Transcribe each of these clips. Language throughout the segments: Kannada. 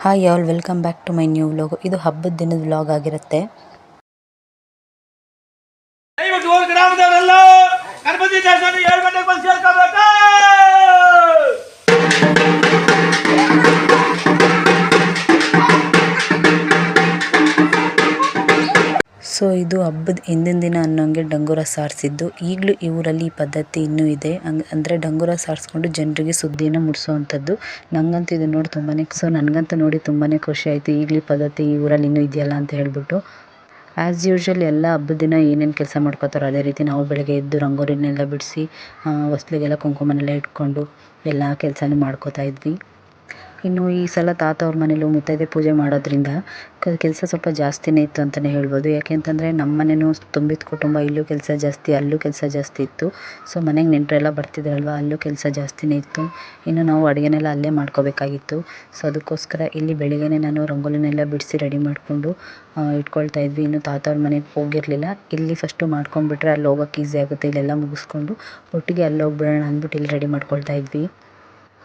Hi all, welcome back to my new vlog. ಇದು ಹಬ್ಬದ ದಿನದ ವ್ಲಾಗ್ ಆಗಿರುತ್ತೆ. ಗ್ರಾಮದವರೆಲ್ಲ ಗಣಪತಿ ದೇವಸ್ಥಾನ 7 ಗಂಟೆಗೆ ಬಂದು ಸೇರ್ಕೋಬೇಕು. ಸೊ ಇದು ಹಬ್ಬದ ಹಿಂದಿನ ದಿನ ಅನ್ನೋಂಗೆ ಡಂಗೂರ ಸಾರಿಸಿದ್ದು. ಈಗಲೂ ಈ ಊರಲ್ಲಿ ಈ ಪದ್ಧತಿ ಇನ್ನೂ ಇದೆ. ಅಂದರೆ ಡಂಗೂರ ಸಾರಿಸ್ಕೊಂಡು ಜನರಿಗೆ ಸುದ್ದಿನ ಮುಡಿಸೋವಂಥದ್ದು. ನನಗಂತೂ ಇದು ನೋಡಿ ನನಗಂತೂ ನೋಡಿ ತುಂಬಾ ಖುಷಿ ಆಯಿತು. ಈಗಲೂ ಈ ಪದ್ಧತಿ ಈ ಊರಲ್ಲಿ ಇನ್ನೂ ಇದೆಯಲ್ಲ ಅಂತ ಹೇಳ್ಬಿಟ್ಟು. ಆ್ಯಸ್ ಯೂಶ್ವಲ್ ಎಲ್ಲ ಹಬ್ಬದ ದಿನ ಏನೇನು ಕೆಲಸ ಮಾಡ್ಕೋತಾರೋ ಅದೇ ರೀತಿ ನಾವು ಬೆಳಗ್ಗೆ ಎದ್ದು ರಂಗೋಲಿನೆಲ್ಲ ಬಿಡಿಸಿ ಹೊಸ್ಲಿಗೆಲ್ಲ ಕುಂಕುಮನೆಲ್ಲ ಇಟ್ಕೊಂಡು ಎಲ್ಲ ಕೆಲಸನೂ ಮಾಡ್ಕೋತಾ ಇದ್ವಿ. ಇನ್ನು ಈ ಸಲ ತಾತ ಅವ್ರ ಮನೇಲೂ ಮುತ್ತೈದೆ ಪೂಜೆ ಮಾಡೋದ್ರಿಂದ ಕೆಲಸ ಸ್ವಲ್ಪ ಜಾಸ್ತಿನೇ ಇತ್ತು ಅಂತಲೇ ಹೇಳ್ಬೋದು. ಯಾಕೆಂತಂದರೆ ನಮ್ಮ ಮನೆಯೂ ತುಂಬಿದ ಕುಟುಂಬ, ಇಲ್ಲೂ ಕೆಲಸ ಜಾಸ್ತಿ, ಅಲ್ಲೂ ಕೆಲಸ ಜಾಸ್ತಿ ಇತ್ತು. ಸೊ ಮನೆಗೆ ನೆಂಟರೆಲ್ಲ ಬರ್ತಿದ್ರಲ್ವ, ಅಲ್ಲೂ ಕೆಲಸ ಜಾಸ್ತಿನೇ ಇತ್ತು. ಇನ್ನು ನಾವು ಅಡುಗೆನೆಲ್ಲ ಅಲ್ಲೇ ಮಾಡ್ಕೋಬೇಕಾಗಿತ್ತು. ಸೊ ಅದಕ್ಕೋಸ್ಕರ ಇಲ್ಲಿ ಬೆಳಿಗ್ಗೆನೇ ನಾನು ರಂಗೋಲಿನೆಲ್ಲ ಬಿಡಿಸಿ ರೆಡಿ ಮಾಡಿಕೊಂಡು ಇಟ್ಕೊಳ್ತಾ ಇದ್ವಿ. ಇನ್ನು ತಾತ ಅವ್ರ ಮನೆಗೆ ಹೋಗಿರಲಿಲ್ಲ. ಇಲ್ಲಿ ಫಸ್ಟು ಮಾಡ್ಕೊಂಡ್ಬಿಟ್ರೆ ಅಲ್ಲಿ ಹೋಗೋಕೆ ಈಸಿ ಆಗುತ್ತೆ. ಇಲ್ಲೆಲ್ಲ ಮುಗಿಸ್ಕೊಂಡು ಒಟ್ಟಿಗೆ ಅಲ್ಲಿ ಹೋಗ್ಬಿಡೋಣ ಅಂದ್ಬಿಟ್ಟು ಇಲ್ಲಿ ರೆಡಿ ಮಾಡ್ಕೊಳ್ತಾ ಇದ್ವಿ.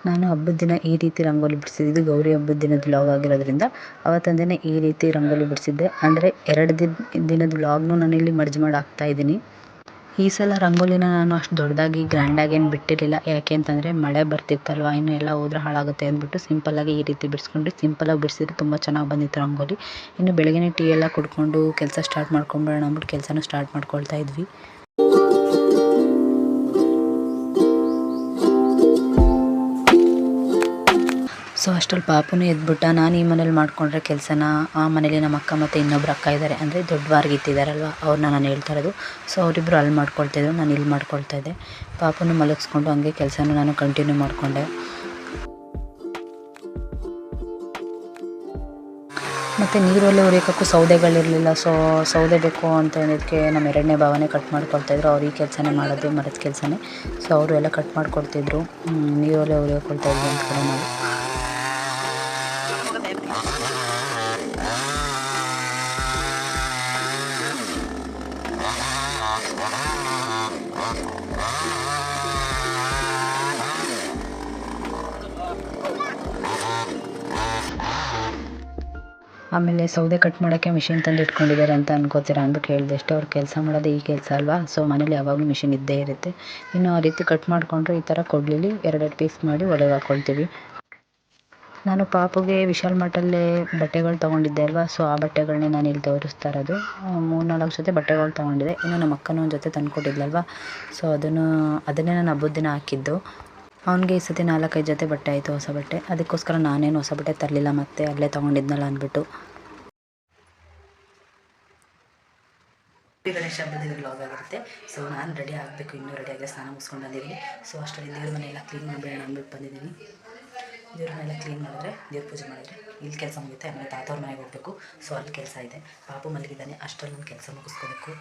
ನಾನು ಹಬ್ಬದ ದಿನ ಈ ರೀತಿ ರಂಗೋಲಿ ಬಿಡಿಸಿದ್ದು ಗೌರಿ ಹಬ್ಬದ ದಿನದ ವ್ಲಾಗ್ ಆಗಿರೋದ್ರಿಂದ ಅವತ್ತೊಂದಿನ ಈ ರೀತಿ ರಂಗೋಲಿ ಬಿಡಿಸಿದ್ದೆ. ಅಂದರೆ 2 ದಿನದ ವ್ಲಾಗ್ನೂ ನಾನು ಇಲ್ಲಿ ಮರ್ಜ್ ಮಾಡಿ ಹಾಕ್ತಾ ಇದ್ದೀನಿ. ಈ ಸಲ ರಂಗೋಲಿನ ನಾನು ಅಷ್ಟು ದೊಡ್ಡದಾಗಿ ಗ್ರ್ಯಾಂಡಾಗಿ ಏನು ಬಿಟ್ಟಿರಲಿಲ್ಲ. ಯಾಕೆ ಅಂತಂದರೆ ಮಳೆ ಬರ್ತಿತ್ತಲ್ವ, ಇನ್ನು ಎಲ್ಲ ಹೋದ್ರೆ ಹಾಳಾಗುತ್ತೆ ಅಂದ್ಬಿಟ್ಟು ಸಿಂಪಲ್ಲಾಗಿ ಈ ರೀತಿ ಬಿಡಿಸ್ಕೊಂಡು ಸಿಂಪಲ್ಲಾಗಿ ಬಿಡಿಸಿದ್ರೆ ತುಂಬ ಚೆನ್ನಾಗಿ ಬಂದಿತ್ತು ರಂಗೋಲಿ. ಇನ್ನು ಬೆಳಗ್ಗೆ ಟೀ ಎಲ್ಲ ಕುಡ್ಕೊಂಡು ಕೆಲಸ ಸ್ಟಾರ್ಟ್ ಮಾಡ್ಕೊಂಬಿಡೋಣ ಅಂದ್ಬಿಟ್ಟು ಕೆಲಸನೂ ಸ್ಟಾರ್ಟ್ ಮಾಡ್ಕೊಳ್ತಾ ಇದ್ವಿ. ಸೊ ಅಷ್ಟರಲ್ಲಿ ಪಾಪುನೂ ಎದ್ಬಿಟ್ಟ. ನಾನು ಈ ಮನೇಲಿ ಮಾಡ್ಕೊಂಡ್ರೆ ಕೆಲಸನ ಆ ಮನೇಲಿ ನಮ್ಮ ಅಕ್ಕ ಮತ್ತು ಇನ್ನೊಬ್ರು ಅಕ್ಕ ಇದ್ದಾರೆ, ಅಂದರೆ ದೊಡ್ಡವಾರ್ಗಿತ್ತಿದ್ದಾರಲ್ವ, ಅವ್ರನ್ನ ನಾನು ಹೇಳ್ತಾ ಇರೋದು. ಸೊ ಅವರಿಬ್ಬರು ಅಲ್ಲಿ ಮಾಡ್ಕೊಳ್ತಾಯಿದ್ರು, ನಾನು ಇಲ್ಲಿ ಮಾಡ್ಕೊಳ್ತಾ ಇದ್ದೆ. ಪಾಪುನು ಮಲಗಿಸ್ಕೊಂಡು ಹಂಗೆ ಕೆಲಸನೂ ನಾನು ಕಂಟಿನ್ಯೂ ಮಾಡಿಕೊಂಡೆ. ಮತ್ತು ನೀರಲ್ಲಿ ಉರಿಯೋಕ್ಕೂ ಸೌದೆಗಳಿರಲಿಲ್ಲ. ಸೊ ಸೌದೆ ಬೇಕು ಅಂತ ಹೇಳಿದಕ್ಕೆ ನಮ್ಮ 2ನೇ ಭಾವನೆ ಕಟ್ ಮಾಡ್ಕೊಳ್ತಾಯಿದ್ರು. ಅವ್ರು ಈ ಕೆಲಸನೇ ಮಾಡೋದು, ಮರದ ಕೆಲಸನೇ. ಸೊ ಅವರು ಎಲ್ಲ ಕಟ್ ಮಾಡ್ಕೊಳ್ತಿದ್ರು, ನೀರಲ್ಲೇ ಉರಿಯೋಕೊಳ್ತಾಯಿದ್ರು ಅಂತ ಕಡೆ ನಾವು. ಆಮೇಲೆ ಸೌದೆ ಕಟ್ ಮಾಡೋಕ್ಕೆ ಮಿಷಿನ್ ತಂದು ಇಟ್ಕೊಂಡಿದ್ದಾರೆ ಅಂತ ಅನ್ಕೋತೀರಾ ಅಂದ್ಬಿಟ್ಟು ಹೇಳಿದೆ ಅಷ್ಟೇ. ಅವ್ರು ಕೆಲಸ ಮಾಡೋದೇ ಈ ಕೆಲಸ ಅಲ್ವಾ, ಸೊ ಮನೇಲಿ ಯಾವಾಗಲೂ ಮಿಷಿನ್ ಇದ್ದೇ ಇರುತ್ತೆ. ಇನ್ನು ಆ ರೀತಿ ಕಟ್ ಮಾಡಿಕೊಂಡ್ರೆ ಈ ಥರ ಕೊಡ್ಲಿಲಿ 2 ಪೀಸ್ ಮಾಡಿ ಒಳಗೆ ಹಾಕ್ಕೊಳ್ತೀವಿ. ನಾನು ಪಾಪುಗೆ ವಿಶಾಲ್ ಮಾರ್ಟಲ್ಲೇ ಬಟ್ಟೆಗಳು ತೊಗೊಂಡಿದ್ದೆ ಅಲ್ವಾ, ಸೊ ಆ ಬಟ್ಟೆಗಳನ್ನೇ ನಾನು ಇಲ್ಲಿ ತೋರಿಸ್ತಾ ಇರೋದು. 3-4 ಜೊತೆ ಬಟ್ಟೆಗಳು ತೊಗೊಂಡಿದ್ದೆ. ಇನ್ನು ನಮ್ಮ ಅಕ್ಕನೂ ಒಂದು ಜೊತೆ ತಂದುಕೊಟ್ಟಿದ್ಲಲ್ವ, ಸೊ ಅದನ್ನೇ ನಾನು ಹಬ್ಬದ ದಿನ ಹಾಕಿದ್ದು. ಅವನಿಗೆ ಈ ಸತಿ 4-5 ಜೊತೆ ಬಟ್ಟೆ ಆಯಿತು, ಹೊಸ ಬಟ್ಟೆ. ಅದಕ್ಕೋಸ್ಕರ ನಾನೇನು ಹೊಸ ಬಟ್ಟೆ ತರಲಿಲ್ಲ, ಮತ್ತೆ ಅಲ್ಲೇ ತೊಗೊಂಡಿದ್ನಲ್ಲ ಅಂದ್ಬಿಟ್ಟು. ಗಣೇಶ ಹಬ್ಬದ ವ್ಲಾಗ್ ಆಗಿರುತ್ತೆ. ಸೊ ನಾನು ರೆಡಿ ಆಗಬೇಕು, ಇನ್ನೂ ರೆಡಿ ಆಗಿ ಸ್ನಾನ ಮುಗಿಸ್ಕೊಂಡು ಬಂದಿದ್ದೀನಿ. ಸೊ ಅಷ್ಟರಲ್ಲಿ ದೇವ್ರ ಮನೆಯೆಲ್ಲ ಕ್ಲೀನ್ ಮಾಡಬೇಡ ಅಂದ್ಬಿಟ್ಟು ಬಂದಿದ್ದೀನಿ. ದೇವ್ರ ಮನೆಯೆಲ್ಲ ಕ್ಲೀನ್ ಮಾಡಿದ್ರೆ, ದೇವ್ರ ಪೂಜೆ ಮಾಡಿದ್ರೆ ಇಲ್ಲಿ ಕೆಲಸ ಮುಗಿಯುತ್ತೆ. ಆಮೇಲೆ ತಾತವ್ರ ಮನೆಗೆ ಹೋಗಬೇಕು. ಸೊ ಅಲ್ಲಿ ಕೆಲಸ ಇದೆ. ಪಾಪು ಮಲಗಿದ್ದಾನೆ, ಅಷ್ಟರಲ್ಲಿ ನನ್ನ ಕೆಲಸ ಮುಗಿಸ್ಕೋಬೇಕು.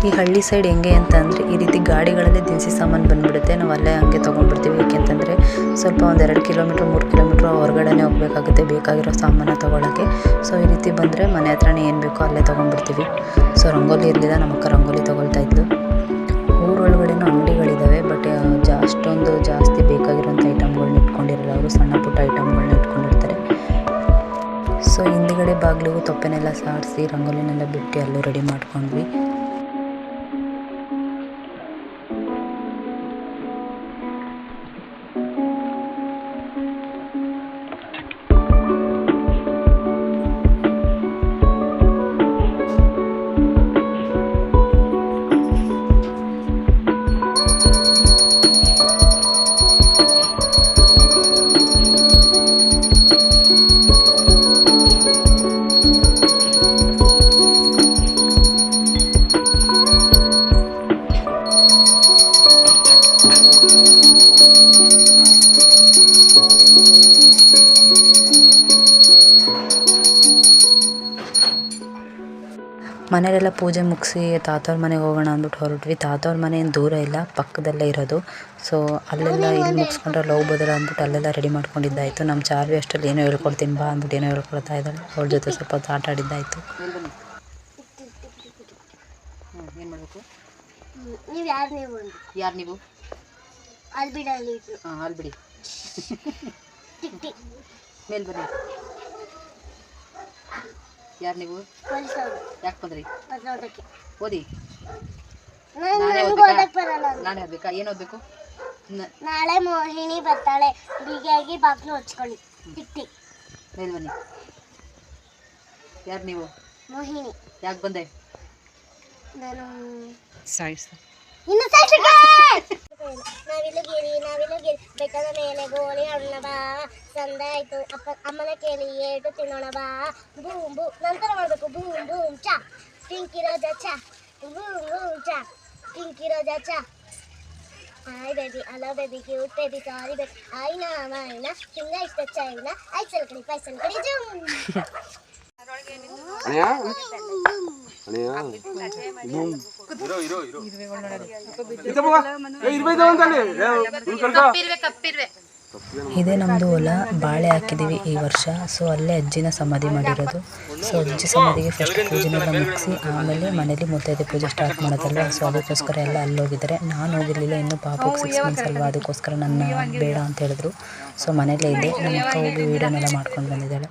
ಈ ಹಳ್ಳಿ ಸೈಡ್ ಹೆಂಗೆ ಅಂತ ಅಂದರೆ ಈ ರೀತಿ ಗಾಡಿಗಳಲ್ಲೇ ದಿನಸಿ ಸಾಮಾನು ಬಂದುಬಿಡುತ್ತೆ. ನಾವು ಅಲ್ಲೇ ಹಂಗೆ ತೊಗೊಂಡ್ಬಿಡ್ತೀವಿ. ಯಾಕೆಂತಂದರೆ ಸ್ವಲ್ಪ ಒಂದು 2 ಕಿಲೋಮೀಟ್ರ್ 3 ಕಿಲೋಮೀಟ್ರ್ ಹೊರಗಡೆನೇ ಹೋಗಬೇಕಾಗುತ್ತೆ ಬೇಕಾಗಿರೋ ಸಾಮಾನು ತೊಗೊಳಕ್ಕೆ. ಸೊ ಈ ರೀತಿ ಬಂದರೆ ಮನೆ ಹತ್ರನೇ ಏನು ಬೇಕೋ ಅಲ್ಲೇ ತೊಗೊಂಡ್ಬಿಡ್ತೀವಿ. ಸೊ ರಂಗೋಲಿ ಇರಲಿಲ್ಲ, ನಮ್ಮ ಅಕ್ಕ ರಂಗೋಲಿ ತೊಗೊಳ್ತಾ ಇದ್ಲು. ಊರೊಳಗಡೆನೂ ಅಂಗಡಿಗಳಿದ್ದಾವೆ, ಬಟ್ ಅಷ್ಟೊಂದು ಜಾಸ್ತಿ ಬೇಕಾಗಿರೋಂಥ ಐಟಮ್ಗಳನ್ನ ಇಟ್ಕೊಂಡಿರಲ್ಲ. ಅವರು ಸಣ್ಣ ಪುಟ್ಟ ಐಟಮ್ಗಳನ್ನ ಇಟ್ಕೊಂಡಿರ್ತಾರೆ. ಸೊ ಹಿಂದುಗಡೆ ಬಾಗಿಲಿಗೂ ತೊಪ್ಪೆನೆಲ್ಲ ಸಾರಿಸಿ ರಂಗೋಲಿನೆಲ್ಲ ಬಿಟ್ಟು ಅಲ್ಲೂ ರೆಡಿ ಮಾಡ್ಕೊಂಡ್ವಿ. ಮನೆಯಲ್ಲೆಲ್ಲ ಪೂಜೆ ಮುಗಿಸಿ ತಾತವ್ರ ಮನೆಗೆ ಹೋಗೋಣ ಅಂದ್ಬಿಟ್ಟು ಹೊರಟ್ವಿ. ತಾತವ್ರ ಮನೆ ಏನು ದೂರ ಇಲ್ಲ, ಪಕ್ಕದಲ್ಲೇ ಇರೋದು. ಸೊ ಅಲ್ಲೆಲ್ಲ ಇಲ್ಲಿ ಮುಗಿಸ್ಕೊಂಡ್ರೆ ಅಲ್ಲಿ ಹೋಗ್ಬೋದಲ್ಲ ಅಂದ್ಬಿಟ್ಟು ಅಲ್ಲೆಲ್ಲ ರೆಡಿ ಮಾಡ್ಕೊಂಡಿದ್ದಾಯಿತು. ನಮ್ಮ ಚಾರ್ವಿ ಅಷ್ಟರಲ್ಲಿ ಏನೋ ಹೇಳ್ಕೊಡ್ತೀನಿ ಬಾ ಅಂದ್ಬಿಟ್ಟು ಏನೋ ಹೇಳ್ಕೊಳ್ತಾ ಇದ್ದಾಳೆ. ಅವ್ರ ಜೊತೆ ಸ್ವಲ್ಪ ಹೊತ್ತು ಆಟ ಆಡಿದ್ದಾಯಿತು. ಏನು ಮಾಡಬೇಕು? ನೀವು ಯಾರು ನೀವು? ಅಲ್ಲಿ ಬಿಡಿ. ಹಾಂ, ಅಲ್ಲಿ ಬಿಡಿ. ಟಿಕ್ ಮೇಲ್ ಬನ್ನಿ. ಯಾರು ನೀವು? ಪೊಲೀಸ್ ಅವರು. ಯಾಕೆ ಬಂದ್ರಿ? ನೋಡೋಕ್ಕೆ ಓದಿ. ಓದಕ್ಕೆ ಬರಲ್ಲ. ನಾನೇ ಓದಬೇಕಾ? ಏನು ಓದಬೇಕು? ನಾಳೆ ಮೋಹಿನಿ ಬರ್ತಾಳೆ, ಬಿಗಿಯಾಗಿ ಬಾಗ್ಲು ಹಚ್ಕೊಳ್ಳಿ. ಟಿಕ್ ಮೇಲ್ ಬನ್ನಿ. ಯಾರು ನೀವು? ಮೋಹಿನಿ. ಯಾಕೆ ಬಂದೆ? ನಾನು ಸಾಯಿಸ್ ಇನ್ನು ನಾವಿಲುಗಿರಿ ಬೆಟ್ಟದ ಮೇಲೆ ಗೋಳಿ ಹಣ್ಣ ಬಾ, ಸಂದಾಯ್ತು ಅಮ್ಮನ ಕೇಳಿ ಏಟು ತಿನ್ನೋಣ ಬಾ. ಬೂಮ್ ಬೂ ನಂತರ ಮಾಡಬೇಕು. ಬೂಮ್ ಬೂಮ್ ಚಾ ಪಿಂಕಿ ರೋಜಾ ಚಾ, ಬೂಮ್ ಬೂಮ್ ಚಾ ಪಿಂಕಿ ರೋಜಾ ಚಾ. Hi baby, hello baby, cute baby, sorry baby, ಆಯ್ನಾ ಮಾಯ್ನ ಚಿನ್ನ ಇಷ್ಟ ಚೈನ ಐಸಲ್ ಕಡಿ ಪೈಸಲ್ ಕಡಿ ಜೂಮ್. ಇದೇ ನಮ್ಮದು ಹೊಲ. ಬಾಳೆ ಹಾಕಿದ್ದೀವಿ ಈ ವರ್ಷ. ಸೊ ಅಲ್ಲೇ ಅಜ್ಜಿನ ಸಮಾಧಿ ಮಾಡಿರೋದು. ಸೊ ಅಜ್ಜಿ ಸಮಾಧಿಗೆ ಫಸ್ಟ್ ಪೂಜೆನೆಲ್ಲ ಮುಗಿಸಿ ಆಮೇಲೆ ಮನೇಲಿ ಮುತ್ತೈದೆ ಪೂಜೆ ಸ್ಟಾರ್ಟ್ ಮಾಡೋದಲ್ಲ. ಸೊ ಅದಕ್ಕೋಸ್ಕರ ಎಲ್ಲ ಅಲ್ಲೋಗಿದ್ದಾರೆ. ನಾನು ಹೋಗಿರಲಿಲ್ಲ, ಇನ್ನೂ ಪಾಪಕ್ಕೆ 6 ಮಂತ್ಸ್ ಅಲ್ವಾ, ಅದಕ್ಕೋಸ್ಕರ ನನ್ನ ಬೇಡ ಅಂತ ಹೇಳಿದ್ರು. ಸೊ ಮನೇಲೇ ಇದ್ದೆ. ನಮ್ಮ ಅಕ್ಕ ಹೋಗಿ ವೀಡಿಯೋನೆಲ್ಲ ಮಾಡ್ಕೊಂಡು ಬಂದಿದ್ದಾಳೆ.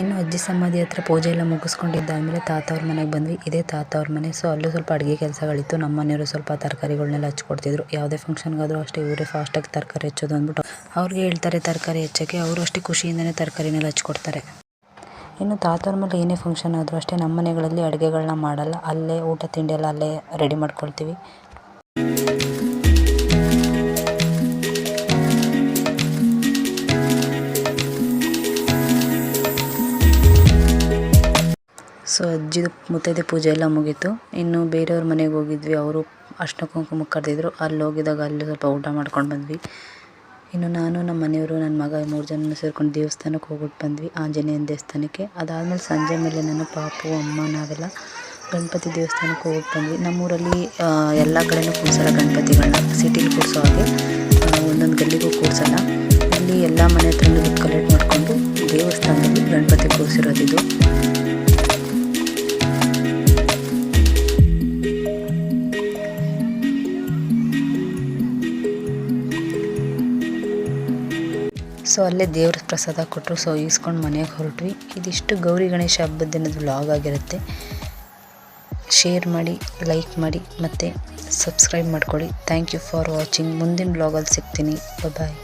ಇನ್ನು ಅಜ್ಜಿ ಸಮಾಧಿ ಹತ್ರ ಪೂಜೆ ಎಲ್ಲ ಮುಗಿಸ್ಕೊಂಡಿದ್ದಾದಮೇಲೆ ತಾತವ್ರ ಮನೆಗೆ ಬಂದ್ವಿ. ಇದೇ ತಾತವ್ರ ಮನೆ. ಸೊ ಅಲ್ಲೂ ಸ್ವಲ್ಪ ಅಡುಗೆ ಕೆಲಸಗಳಿತ್ತು. ನಮ್ಮ ಮನೆಯವರು ಸ್ವಲ್ಪ ತರಕಾರಿಗಳನ್ನೆಲ್ಲ ಹಚ್ಕೊಡ್ತಿದ್ರು. ಯಾವುದೇ ಫಂಕ್ಷನ್ಗಾದರೂ ಅಷ್ಟೇ ಇವರೇ ಫಾಸ್ಟಾಗಿ ತರಕಾರಿ ಹೆಚ್ಚೋದು ಅಂದ್ಬಿಟ್ಟು ಅವ್ರಿಗೆ ಹೇಳ್ತಾರೆ ತರಕಾರಿ ಹೆಚ್ಚೋಕ್ಕೆ. ಅವರು ಅಷ್ಟೇ ಖುಷಿಯಿಂದನೇ ತರಕಾರಿನೆಲ್ಲ ಹಚ್ಕೊಡ್ತಾರೆ. ಇನ್ನು ತಾತವ್ರ ಮೇಲೆ ಏನೇ ಫಂಕ್ಷನ್ ಆದರೂ ಅಷ್ಟೇ ನಮ್ಮ ಮನೆಗಳಲ್ಲಿ ಅಡುಗೆಗಳನ್ನ ಮಾಡಲ್ಲ. ಅಲ್ಲೇ ಊಟ ತಿಂಡಿ ಎಲ್ಲ ಅಲ್ಲೇ ರೆಡಿ ಮಾಡ್ಕೊಳ್ತೀವಿ. ಸೊ ಅಜ್ಜಿದು ಮುತ್ತೈದೆ ಪೂಜೆ ಎಲ್ಲ ಮುಗೀತು. ಇನ್ನು ಬೇರೆಯವ್ರ ಮನೆಗೆ ಹೋಗಿದ್ವಿ. ಅವರು ಅರ್ಶಿನ ಕುಂಕುಮಕ್ಕೆ ಕರೆದಿದ್ರು. ಅಲ್ಲಿ ಹೋಗಿದಾಗ ಅಲ್ಲಿ ಸ್ವಲ್ಪ ಊಟ ಮಾಡ್ಕೊಂಡು ಬಂದ್ವಿ. ಇನ್ನು ನಾನು, ನಮ್ಮ ಮನೆಯವರು, ನನ್ನ ಮಗ 3 ಜನ ಸೇರ್ಕೊಂಡು ದೇವಸ್ಥಾನಕ್ಕೆ ಹೋಗ್ಬಿಟ್ಟು ಬಂದ್ವಿ, ಆಂಜನೇಯನ ದೇವಸ್ಥಾನಕ್ಕೆ. ಅದಾದಮೇಲೆ ಸಂಜೆ ಮೇಲೆ ನಾನು, ಪಾಪು, ಅಮ್ಮ ನಾವೆಲ್ಲ ಗಣಪತಿ ದೇವಸ್ಥಾನಕ್ಕೆ ಹೋಗ್ಬಿಟ್ಟು ಬಂದ್ವಿ. ನಮ್ಮೂರಲ್ಲಿ ಎಲ್ಲ ಕಡೆನೂ ಕೂರಿಸಲ್ಲ ಗಣಪತಿಗಳನ್ನ, ಸಿಟಿಲಿ ಕೂರಿಸೋ ಹಾಗೆ ಒಂದೊಂದು ಗಲ್ಲಿಗೂ ಕೂರಿಸಲ್ಲ. ಇಲ್ಲಿ ಎಲ್ಲ ಮನೆ ಹತ್ರನೂ ದುಡ್ಡು ಕಲೆಕ್ಟ್ ಮಾಡಿಕೊಂಡು ದೇವಸ್ಥಾನದಲ್ಲಿ ಗಣಪತಿ ಕೂರಿಸಿರೋದಿದು. ಸೊ ಅಲ್ಲೇ ದೇವ್ರ ಪ್ರಸಾದ ಕೊಟ್ಟರು. ಸೊ ಈಸ್ಕೊಂಡು ಮನೆಗೆ ಹೊರಟ್ವಿ. ಇದಿಷ್ಟು ಗೌರಿ ಗಣೇಶ ಹಬ್ಬದ ದಿನದ ವ್ಲಾಗ್ ಆಗಿರುತ್ತೆ. ಶೇರ್ ಮಾಡಿ, ಲೈಕ್ ಮಾಡಿ ಮತ್ತು ಸಬ್ಸ್ಕ್ರೈಬ್ ಮಾಡ್ಕೊಳ್ಳಿ. Thank you for watching. ಮುಂದಿನ ವ್ಲಾಗಲ್ಲಿ ಸಿಗ್ತೀನಿ. ಬಾಯ್.